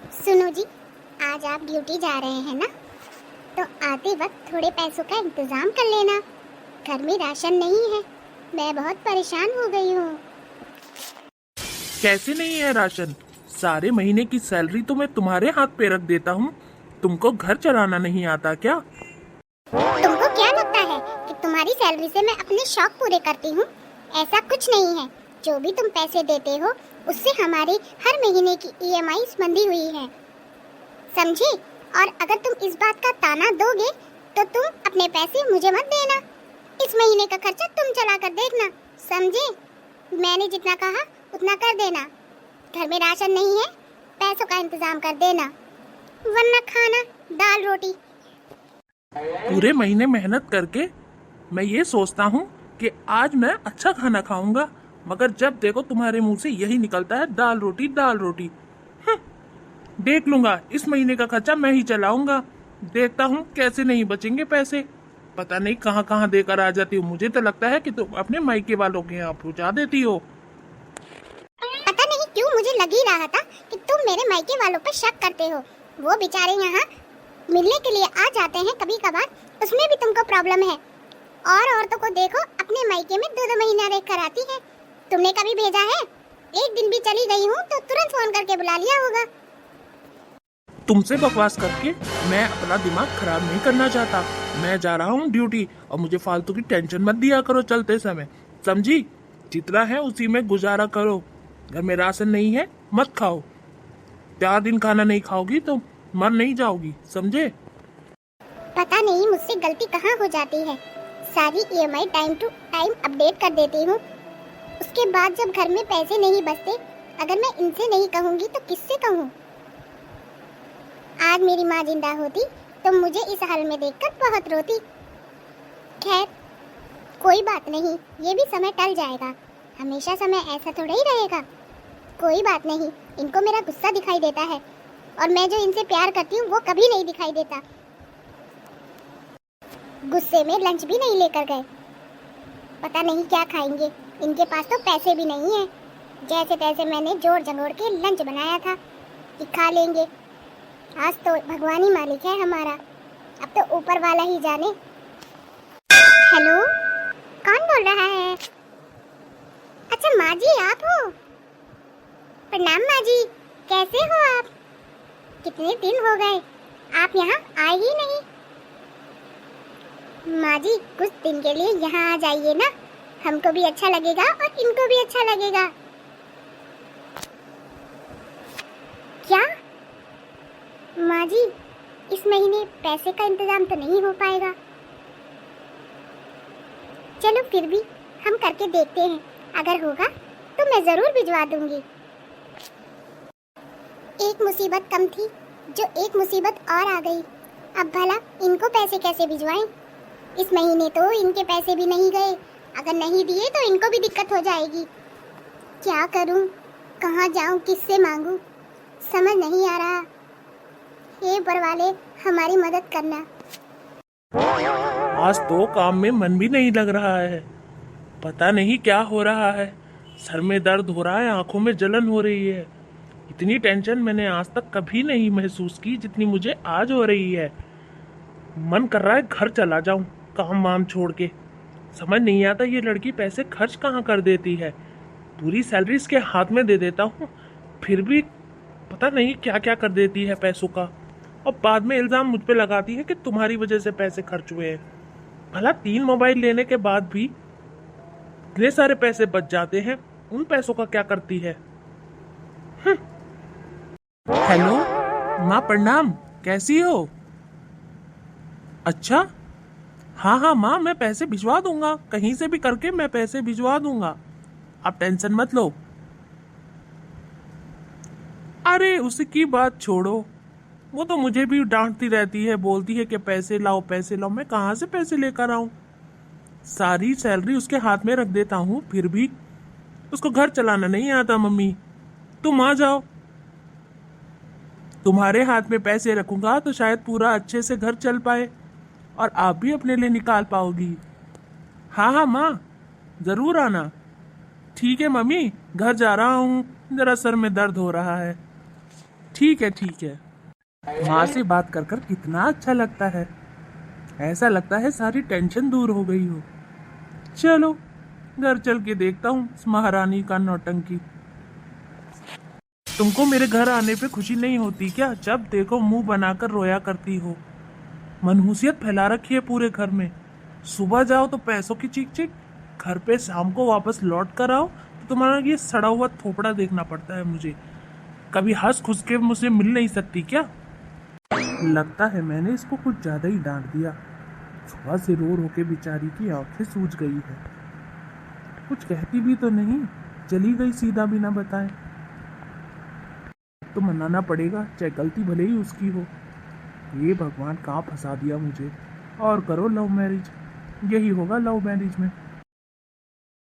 सुनो जी, आज आप ड्यूटी जा रहे हैं ना, तो आते वक्त थोड़े पैसों का इंतजाम कर लेना। घर में राशन नहीं है, मैं बहुत परेशान हो गई हूँ। कैसे नहीं है राशन? सारे महीने की सैलरी तो मैं तुम्हारे हाथ पे रख देता हूँ। तुमको घर चलाना नहीं आता क्या? तुमको क्या लगता है कि तुम्हारी सैलरी से मैं अपने शौक पूरे करती हूँ? ऐसा कुछ नहीं है। जो भी तुम पैसे देते हो, उससे हमारी हर महीने की ईएमआई बंधी हुई है, समझे? और अगर तुम इस बात का ताना दोगे, तो तुम अपने पैसे मुझे मत देना। इस महीने का खर्चा तुम चला कर देखना, समझे? मैंने जितना कहा उतना कर देना। घर में राशन नहीं है, पैसों का इंतजाम कर देना, वरना खाना दाल रोटी। पूरे महीने मेहनत करके मैं ये सोचता हूँ कि आज मैं अच्छा खाना खाऊंगा, मगर जब देखो तुम्हारे मुंह से यही निकलता है, दाल रोटी दाल रोटी। देख लूंगा, इस महीने का खर्चा मैं ही चलाऊंगा। देखता हूँ कैसे नहीं बचेंगे पैसे। पता नहीं कहाँ कहाँ देकर आ जाती हो। मुझे तो लगता है कि तुम अपने मायके वालों के यहाँ पहुँचा देती हो। पता नहीं क्यों मुझे लग ही रहा था कि तुम मेरे मायके वालों पर शक करते हो। वो बेचारे यहाँ मिलने के लिए आ जाते हैं कभी कभार, उसमें भी तुमको प्रॉब्लम है। और औरतों को देखो, अपने मायके में 2-2 महीना रह कर आती है। तुमने कभी भेजा है? एक दिन भी चली गई हूँ तो तुरंत फोन करके बुला लिया होगा। तुमसे बकवास करके मैं अपना दिमाग खराब नहीं करना चाहता। मैं जा रहा हूँ ड्यूटी, और मुझे फालतू की टेंशन मत दिया करो चलते समय, समझी? जितना है उसी में गुजारा करो। घर में राशन नहीं है, मत खाओ। 4 दिन खाना नहीं खाओगी तो मर नहीं जाओगी, समझे? पता नहीं मुझसे गलती कहाँ हो जाती है। सारी EMI time to time update कर देती हूँ। उसके बाद जब घर में पैसे नहीं बचते, अगर मैं इनसे नहीं कहूँगी तो किससे कहूँ? आज मेरी माँ जिंदा होती तो मुझे इस हाल में देखकर बहुत रोती। खैर, कोई बात नहीं, ये भी समय टल जाएगा। हमेशा समय ऐसा थोड़ा ही रहेगा। कोई बात नहीं, इनको मेरा गुस्सा दिखाई देता है, और मैं जो इनसे प्यार करती हूँ वो कभी नहीं दिखाई देता। गुस्से में लंच भी नहीं लेकर गए। पता नहीं क्या खाएंगे। इनके पास तो पैसे भी नहीं है। जैसे तैसे मैंने जोड़ जंगोड़ के लंच बनाया था कि खा लेंगे। आज तो भगवान ही मालिक है हमारा, अब तो ऊपर वाला ही जाने। हेलो, कौन बोल रहा है? अच्छा माँ जी, आप हो? प्रणाम माँ जी, कैसे हो आप? कितने दिन हो गए, आप यहाँ आए ही नहीं। माँ जी, कुछ दिन के लिए यहाँ आ जाइए ना, हमको भी अच्छा लगेगा और इनको भी अच्छा लगेगा। क्या माँ जी, इस महीने पैसे का इंतजाम तो नहीं हो पाएगा। चलो फिर भी हम करके देखते हैं, अगर होगा तो मैं जरूर भिजवा दूंगी। एक मुसीबत कम थी, जो एक मुसीबत और आ गई। अब भला इनको पैसे कैसे भिजवाएं? इस महीने तो इनके पैसे भी नहीं गए। अगर नहीं दिए तो इनको भी दिक्कत हो जाएगी। क्या करूं, कहाँ जाऊं, किससे मांगूं, समझ नहीं आ रहा। हे ऊपर वाले, हमारी मदद करना। आज तो काम में मन भी नहीं लग रहा है। पता नहीं क्या हो रहा है। सर में दर्द हो रहा है, आंखों में जलन हो रही है। इतनी टेंशन मैंने आज तक कभी नहीं महसूस की जितनी मुझे आज हो रही है। मन कर रहा है घर चला जाऊं, काम वाम छोड़ के। समझ नहीं आता ये लड़की पैसे खर्च कहाँ कर देती है। पूरी सैलरी इसके हाथ में दे देता हूँ, फिर भी पता नहीं क्या क्या कर देती है पैसों का। और बाद में इल्जाम मुझ पे लगाती है कि तुम्हारी वजह से पैसे खर्च हुए हैं। भला 3 मोबाइल लेने के बाद भी इतने सारे पैसे बच जाते हैं, उन पैसों का क्या करती है? हेलो माँ, प्रणाम, कैसी हो? अच्छा, हाँ हाँ माँ, मैं पैसे भिजवा दूंगा, कहीं से भी करके मैं पैसे भिजवा दूंगा, आप टेंशन मत लो। अरे उसकी बात छोड़ो, वो तो मुझे भी डांटती रहती है, बोलती है कि पैसे लाओ पैसे लाओ। मैं कहाँ से पैसे लेकर आऊं? सारी सैलरी उसके हाथ में रख देता हूँ, फिर भी उसको घर चलाना नहीं आता। मम्मी तुम आ जाओ, तुम्हारे हाथ में पैसे रखूंगा तो शायद पूरा अच्छे से घर चल पाए, और आप भी अपने लिए निकाल पाओगी। हाँ हाँ माँ, जरूर आना। ठीक है मम्मी, घर जा रहा हूँ, जरा सर में दर्द हो रहा है। ठीक है ठीक है। माँ से बात कर कर कितना अच्छा लगता है। ऐसा लगता है सारी टेंशन दूर हो गई हो। चलो घर चल के देखता हूँ इस महारानी का नौटंकी। तुमको मेरे घर आने पे खुशी नहीं होती क्या? जब देखो मुंह बनाकर रोया करती हो। मनहूसियत फैला रखी है पूरे घर में। सुबह जाओ तो पैसों की चीख चीख, घर पे शाम को वापस लौट कर आओ तो तुम्हारा ये सड़ा हुआ थोपड़ा देखना पड़ता है मुझे। कभी हंस खुश के मुझसे मिल नहीं सकती क्या? लगता है मैंने इसको कुछ ज्यादा ही डांट दिया। सुबह से रो रो के बेचारी की आंखें सूज गई है। कुछ कहती भी तो नहीं, चली गई सीधा बिना बताए। तो मनाना पड़ेगा, चाहे गलती भले ही उसकी हो। ये भगवान कहाँ फंसा दिया मुझे। और करो लव मैरिज, यही होगा लव मैरिज में।